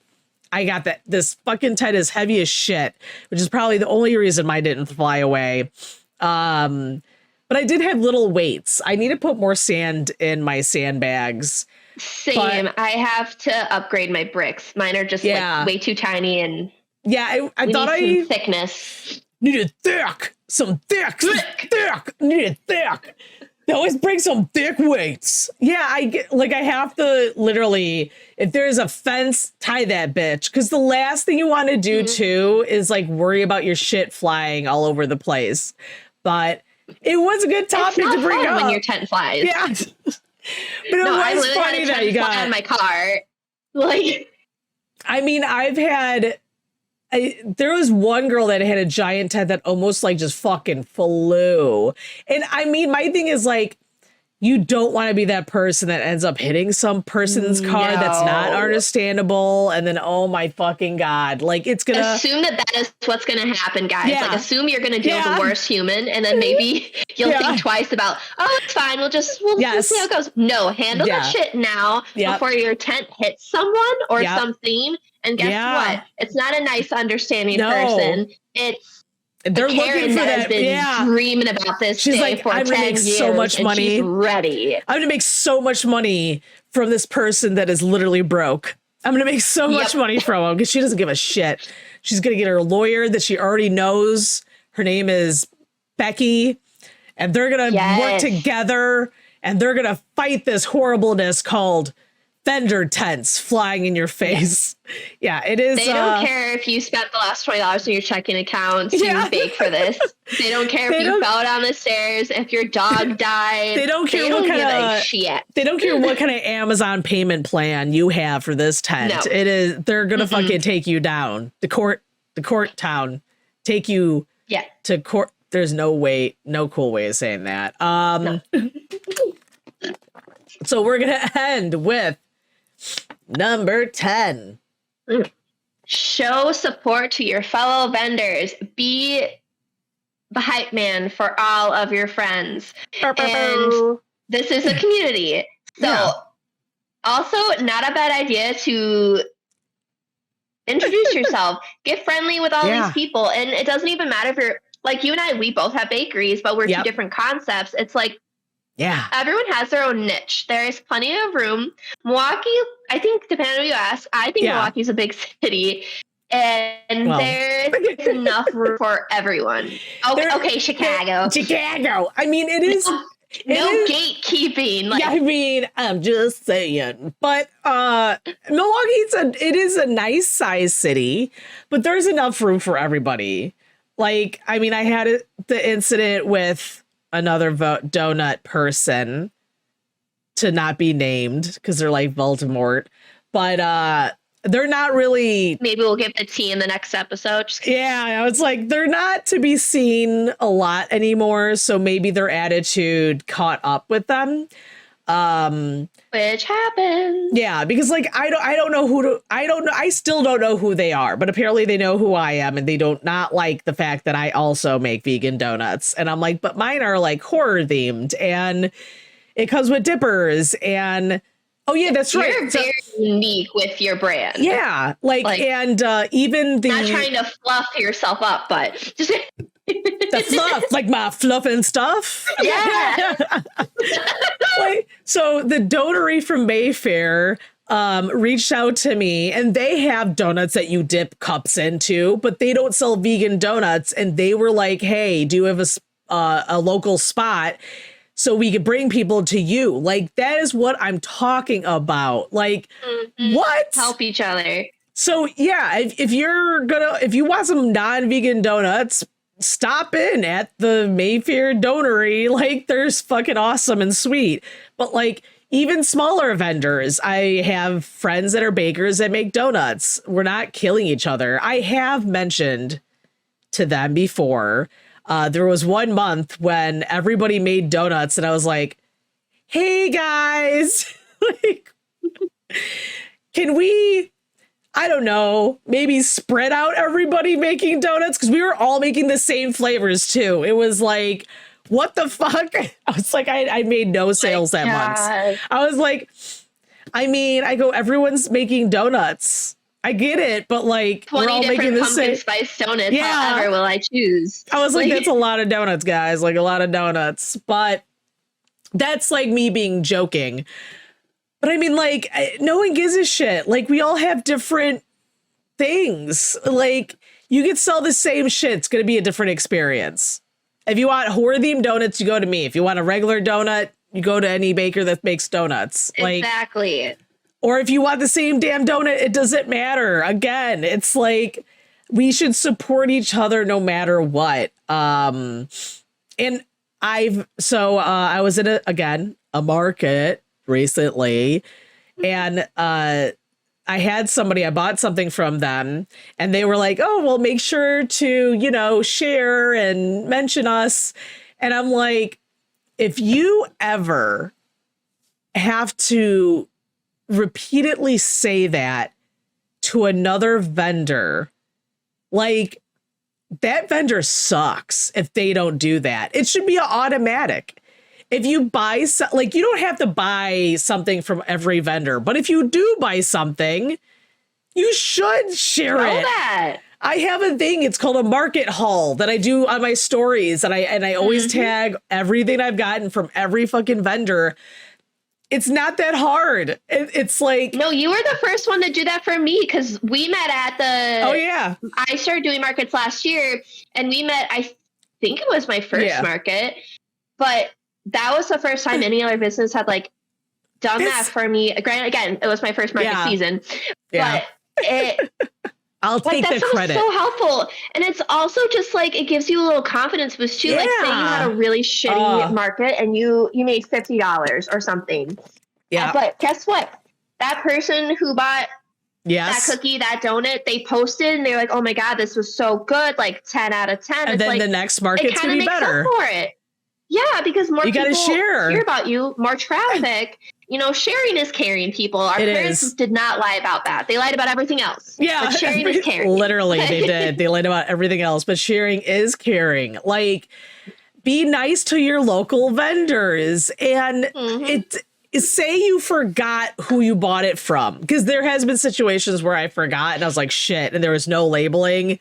I got that. This fucking tent is heavy as shit, which is probably the only reason mine didn't fly away. But I did have little weights. I need to put more sand in my sandbags. Same. I have to upgrade my bricks. Mine are just like way too tiny, and I thought I thickness. Needed thick. Needed thick. They always bring some thick weights. Yeah, I have to literally, if there's a fence, tie that bitch. Because the last thing you want to do too is like worry about your shit flying all over the place. But it was a good topic to bring up when your tent flies. Yeah, but it was funny that you got in my car. Like, I mean, there was one girl that had a giant tent that almost like just fucking flew. And I mean, my thing is like, you don't want to be that person that ends up hitting some person's car that's not understandable. And then, oh my fucking God, like it's going to assume that is what's going to happen, guys. Yeah. Like assume you're going to deal with the worst human. And then maybe you'll think twice about, it's fine. We'll see how it goes. No, handle that shit now before your tent hits someone or something. And guess what? It's not a nice, understanding person. They're looking for that. Has been dreaming about this. She's day like, for I'm 10 gonna make years, so much money. She's ready. I'm gonna make so much money from this person that is literally broke. I'm gonna make so much money from him because she doesn't give a shit. She's gonna get her lawyer that she already knows. Her name is Becky, and they're gonna work together, and they're gonna fight this horribleness called vendor tents flying in your face. Yeah, it is. They don't care if you spent the last $20 in your checking account to bake for this. They don't care if you fell down the stairs, if your dog died. They don't care what kind of shit. They don't care what kind of Amazon payment plan you have for this tent. No. It is. They're gonna fucking take you down. The court town, take you to court. There's no cool way of saying that. No. So we're gonna end with number 10. Show support to your fellow vendors. Be the hype man for all of your friends. And this is a community. So also not a bad idea to introduce yourself. Get friendly with all these people. And it doesn't even matter if you're like you and I, we both have bakeries, but we're two different concepts. It's like, everyone has their own niche. There is plenty of room. Milwaukee, I think, depending on who you ask, I think Milwaukee's a big city. And there's enough room for everyone. Okay, Chicago. I mean, it is. Gatekeeping. Like, I mean, I'm just saying. But Milwaukee, it is a nice size city, but there's enough room for everybody. Like, I mean, I had the incident with another donut person to not be named because they're like Voldemort, but they're not really. Maybe we'll get the tea in the next episode. Yeah, it's like they're not to be seen a lot anymore, so maybe their attitude caught up with them. Which happens. Yeah, because like I don't know I still don't know who they are, but apparently they know who I am and they don't not like the fact that I also make vegan donuts. And I'm like, but mine are like horror themed and it comes with dippers and oh yeah, that's right. You're very unique with your brand. Yeah, like and even the not trying to fluff yourself up, but just the fluff, like my fluff and stuff. Yeah. Like, so the donery from Mayfair reached out to me and they have donuts that you dip cups into, but they don't sell vegan donuts. And they were like, hey, do you have a local spot so we could bring people to you? Like, that is what I'm talking about. Like, what? Help each other. So yeah, if you want some non-vegan donuts, stop in at the Mayfair Donery. Like, there's fucking awesome and sweet. But like even smaller vendors, I have friends that are bakers that make donuts. We're not killing each other. I have mentioned to them before. There was 1 month when everybody made donuts and I was like, hey guys, like, can we, I don't know, maybe spread out everybody making donuts? Because we were all making the same flavors too. It was like, what the fuck? I was like, I made no sales that month. I was like, I mean, I go, everyone's making donuts. I get it, but like, we're all making the same spice donuts. Yeah. However will I choose? I was like, that's a lot of donuts, guys. Like a lot of donuts. But that's like me being joking. But I mean, like, no one gives a shit. Like, we all have different things. Like, you could sell the same shit. It's going to be a different experience. If you want horror-themed donuts, you go to me. If you want a regular donut, you go to any baker that makes donuts. Like, exactly. Or if you want the same damn donut, it doesn't matter. Again, it's like, we should support each other no matter what. And I was in a market recently, and I bought something from them and they were like, oh, well, make sure to, share and mention us. And I'm like, if you ever have to repeatedly say that to another vendor, like, that vendor sucks if they don't do that. It should be automatic. If you buy, like, you don't have to buy something from every vendor, but if you do buy something, you should share it. That. I have a thing. It's called a market haul that I do on my stories, and I always tag everything I've gotten from every fucking vendor. It's not that hard. It's like, no, you were the first one to do that for me because we met at the. Oh yeah. I started doing markets last year, and we met. I think it was my first market, but that was the first time any other business had like done that for me. Granted, again, it was my first market season, but I'll take the credit. So helpful, and it's also just like it gives you a little confidence boost too. Like, say you had a really shitty market and you made $50 or something. Yeah, but guess what? That person who bought that cookie, that donut, they posted and they're like, "Oh my god, this was so good! Like 10 out of 10." And it's then like, the next market's gonna be better for it. Yeah, because more people hear about you, more traffic. Sharing is caring, people. Our parents did not lie about that. They lied about everything else. Yeah. But sharing is caring. Literally, they did. They lied about everything else, but sharing is caring. Like, be nice to your local vendors and say you forgot who you bought it from. Because there has been situations where I forgot and I was like, shit, and there was no labeling,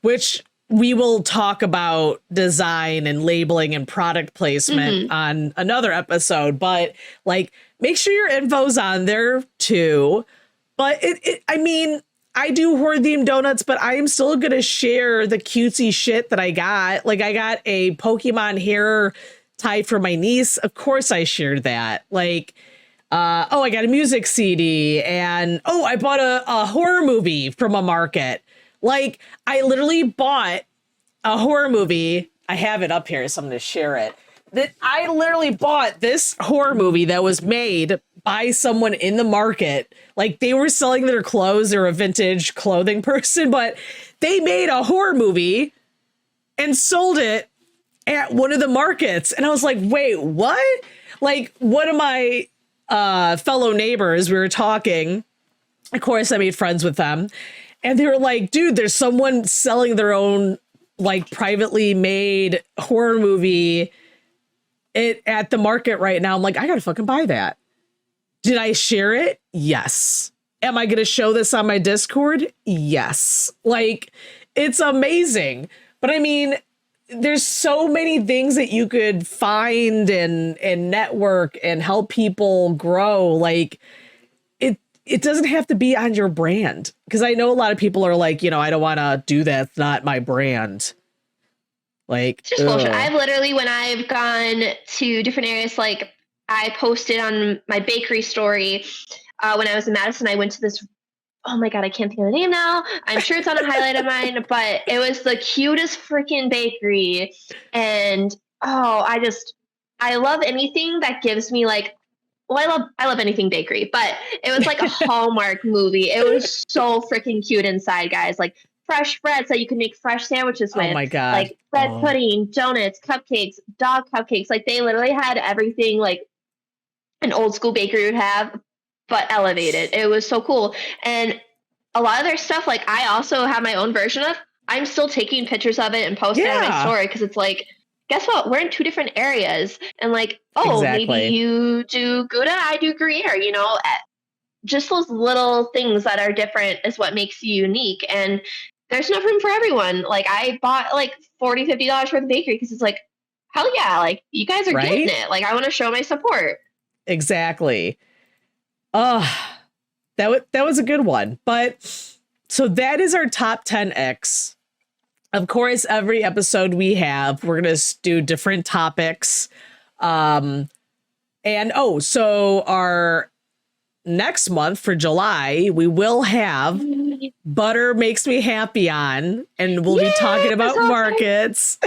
which we will talk about design and labeling and product placement on another episode, but like, make sure your info's on there too. But I mean, I do horror-themed donuts, but I am still going to share the cutesy shit that I got. Like, I got a Pokemon hair tie for my niece. Of course I shared that. Like, I got a music CD, and I bought a horror movie from a market. Like, I literally bought a horror movie. I have it up here, so I'm going to share it. That I literally bought this horror movie that was made by someone in the market. Like, they were selling their clothes. They're a vintage clothing person, but they made a horror movie and sold it at one of the markets. And I was like, wait, what? like one of my fellow neighbors, we were talking. Of course, I made friends with them. And they were like, dude, there's someone selling their own like privately made horror movie at the market right now. I'm like, I gotta fucking buy that. Did I share it? Yes. Am I gonna show this on my Discord? Yes. Like, it's amazing. But I mean, there's so many things that you could find and network and help people grow. Like, it doesn't have to be on your brand. Because I know a lot of people are like, you know, I don't want to do that. It's not my brand. Like, it's just bullshit. I've literally, when I've gone to different areas, like I posted on my bakery story when I was in Madison, I went to this, oh my God, I can't think of the name now. I'm sure it's on a highlight of mine, but it was the cutest freaking bakery. And I love anything that gives me like, well, I love anything bakery, but it was like a Hallmark movie. It was so freaking cute inside, guys. Like fresh bread, so you can make fresh sandwiches with. Oh my God. Like bread pudding, donuts, cupcakes, dog cupcakes. Like they literally had everything like an old school bakery would have, but elevated. It was so cool. And a lot of their stuff, like I also have my own version of. I'm still taking pictures of it and posting it on my story because it's like, guess what? We're in two different areas. And like, maybe you do Gouda, I do Gruyere, you know, just those little things that are different is what makes you unique. And there's enough room for everyone. Like I bought like $40, $50 worth of bakery because it's like, hell yeah, like you guys are getting it. Like I want to show my support. Exactly. That was a good one. But so that is our top 10 Icks. Of course, every episode we're going to do different topics. So our next month for July, we will have Butter Makes Me Happy on, and we'll be talking about markets.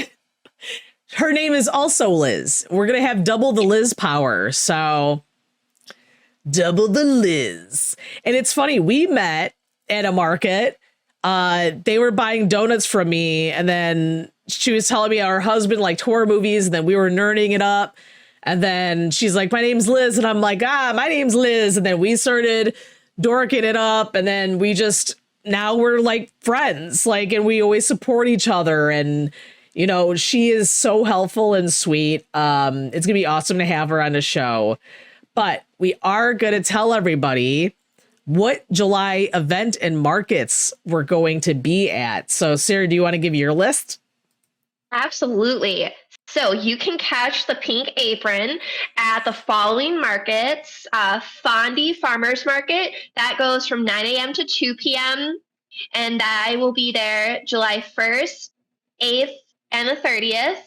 Her name is also Liz. We're going to have double the Liz power. So double the Liz. And it's funny, we met at a market. They were buying donuts from me, and then she was telling me our husband liked horror movies, and then we were nerding it up. And then she's like, my name's Liz. And I'm like, my name's Liz. And then we started dorking it up. And then now we're like friends, like, and we always support each other. And, you know, she is so helpful and sweet. It's gonna be awesome to have her on the show, but we are going to tell everybody what July event and markets we're going to be at. So, Sarah, do you want to give your list? Absolutely. So you can catch the Pink Apron at the following markets. Fondy Farmers Market, that goes from 9 a.m. to 2 p.m. And I will be there July 1st, 8th, and the 30th.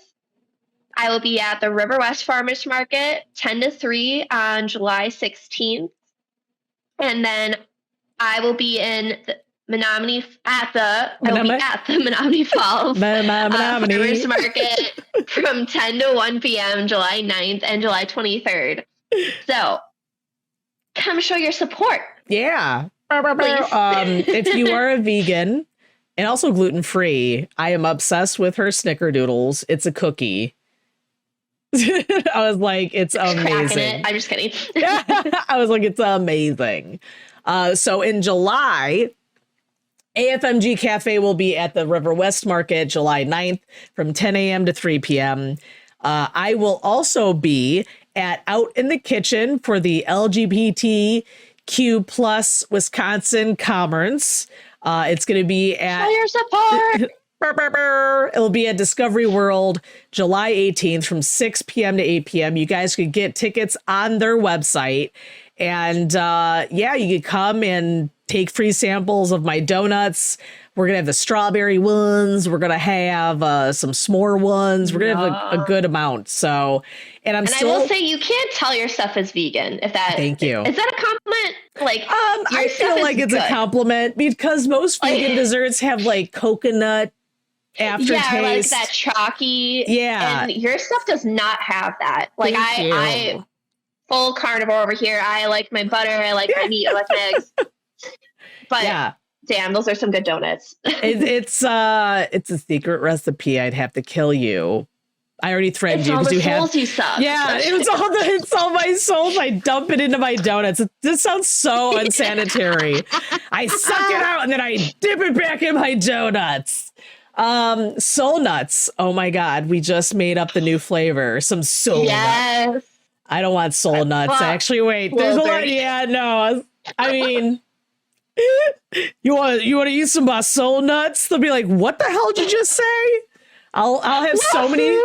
I will be at the River West Farmers Market 10 to 3 on July 16th. And then I will be in the Menominee Falls Farmers Market from 10 to 1 p.m. July 9th and July 23rd. So come show your support. Yeah. If you are a vegan and also gluten-free, I am obsessed with her snickerdoodles. It's a cookie. I was like, it's amazing. I'm just kidding. I was like, it's amazing. So in July, AFMG Cafe will be at the River West Market July 9th from 10 a.m. to 3 p.m. I will also be at Out in the Kitchen for the LGBTQ plus Wisconsin Conference. It's going to be at... Show your support! It'll be at Discovery World July 18th from 6 p.m. to 8 p.m. You guys could get tickets on their website. And you could come and take free samples of my donuts. We're going to have the strawberry ones. We're going to have some s'more ones. We're going to have a good amount. So, I will say you can't tell your stuff is vegan. Thank you. Is that a compliment? Like, I feel like it's a compliment because most vegan desserts have like coconut aftertaste. Yeah, like that chalky. Yeah. And your stuff does not have that. Like I full carnivore over here. I like my butter. I like my meat. I like my eggs. But damn, those are some good donuts. It's a secret recipe. I'd have to kill you I already threatened you because you have. You suck. Yeah, it's all my souls. I dump it into my donuts. This sounds so unsanitary. I suck it out and then I dip it back in my donuts. Soul nuts. Oh my God, we just made up the new flavor. Some soul nuts. I don't want soul nuts. Actually, wait. There's a lot. Yeah, no. I mean, you want to use some soul nuts? They'll be like, "What the hell did you just say?" I'll have so many.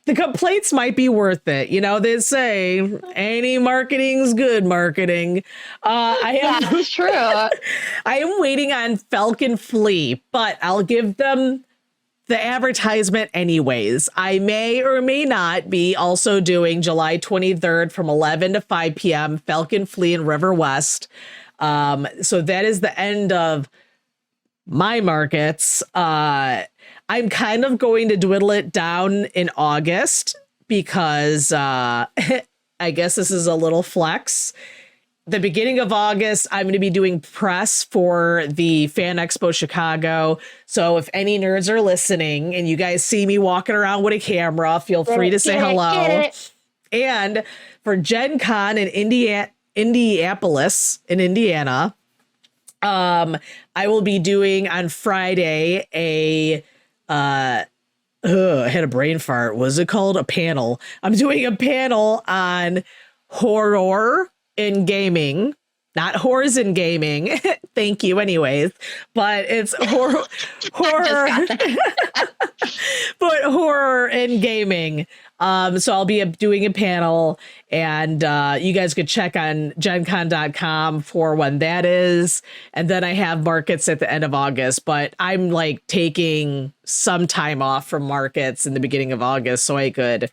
The complaints might be worth it. You know, they say any marketing's good marketing. That's true. I am waiting on Falcon Flea, but I'll give them the advertisement anyways. I may or may not be also doing July 23rd from 11 to 5 p.m. Falcon Flea in River West. So that is the end of my markets. I'm kind of going to dwindle it down in August because I guess this is a little flex. The beginning of August, I'm going to be doing press for the Fan Expo Chicago. So if any nerds are listening and you guys see me walking around with a camera, feel free to say hello. And for Gen Con in Indianapolis, in Indiana, I will be doing on Friday I had a brain fart. What is it called? A panel. I'm doing a panel on horror in gaming, not horrors in gaming. Thank you anyways, but it's horror, but horror in gaming. So I'll be doing a panel and you guys could check on gencon.com for when that is. And then I have markets at the end of August, but I'm like taking some time off from markets in the beginning of August so I could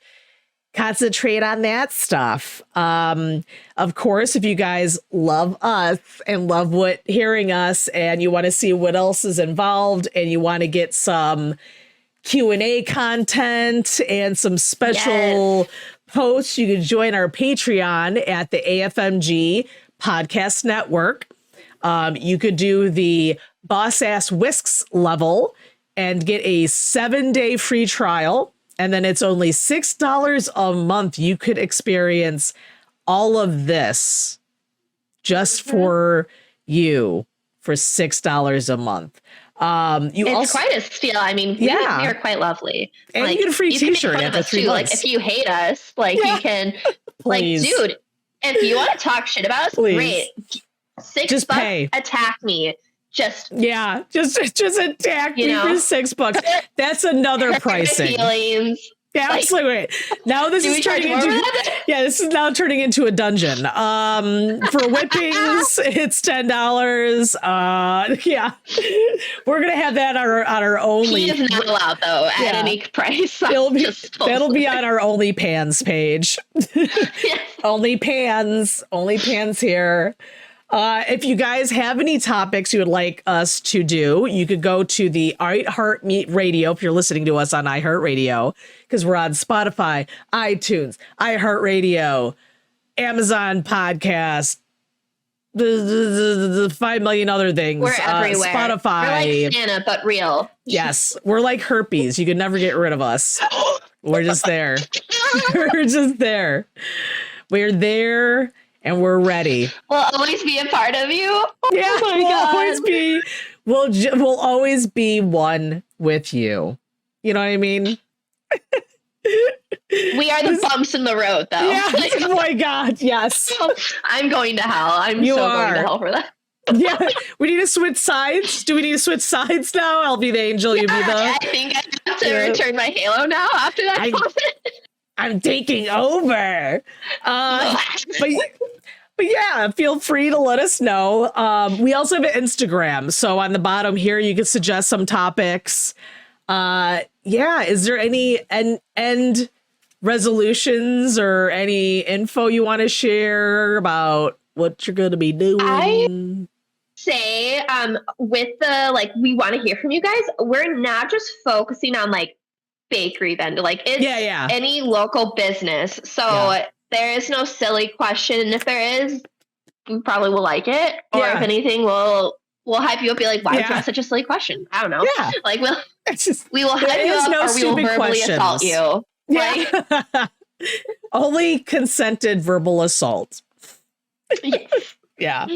concentrate on that stuff. Of course, if you guys love us and love hearing us and you want to see what else is involved and you want to get some Q&A content and some special posts, you can join our Patreon at the AFMG Podcast Network. You could do the Boss Ass Whisks level and get a 7-day free trial. And then it's only $6 a month. You could experience all of this just for you for $6 a month. It's quite a steal. I mean, they're quite lovely. And you get a free t-shirt after 3 months. Like, if you hate us, you can, dude, if you want to talk shit about us, great. $6 pay. Attack me. Just attack me for $6. That's another pricing. Yeah, absolutely. Now this is turning into a dungeon. For whippings, it's $10. We're gonna have that on our only. He is not allowed though at any price. That'll be on our OnlyPans page. OnlyPans here. If you guys have any topics you would like us to do, you could go to the iHeartRadio if you're listening to us on iHeartRadio, because we're on Spotify, iTunes, iHeartRadio, Amazon Podcast, the 5 million other things. We're everywhere. Spotify. We're like Santa, but real. Yes, we're like herpes. You can never get rid of us. We're just there. We're just there. We're there. And we're ready. We'll always be a part of you. Yeah, we'll always be one with you. You know what I mean? We are the bumps in the road, though. Yeah. Oh my God. Yes. I'm going to hell. Going to hell for that. Yeah. We need to switch sides. Do we need to switch sides now? I'll be the angel. You be the. I think I have to return my halo now after that comment. I'm taking over. But yeah, feel free to let us know. We also have an Instagram. So on the bottom here, you can suggest some topics. Is there any end resolutions or any info you want to share about what you're going to be doing? I say with the, we want to hear from you guys. We're not just focusing on bakery vendor. It's any local business. So there is no silly question. And if there is, we probably will like it. Or if anything, we'll hype you up. Be like, why is that such a silly question? I don't know. Yeah. We will hype you up, or we will verbally assault you. Yeah. Only consented verbal assault. Yes. Yeah.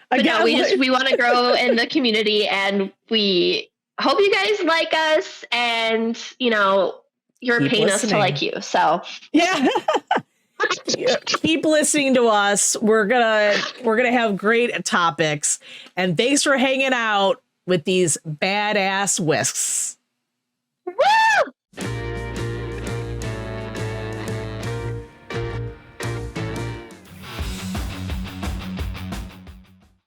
But Again, no, we want to grow in the community, and we hope you guys like us, and you're Keep paying us to listening. like you. So yeah. Keep listening to us. We're gonna have great topics. And thanks for hanging out with these badass whisks. Woo!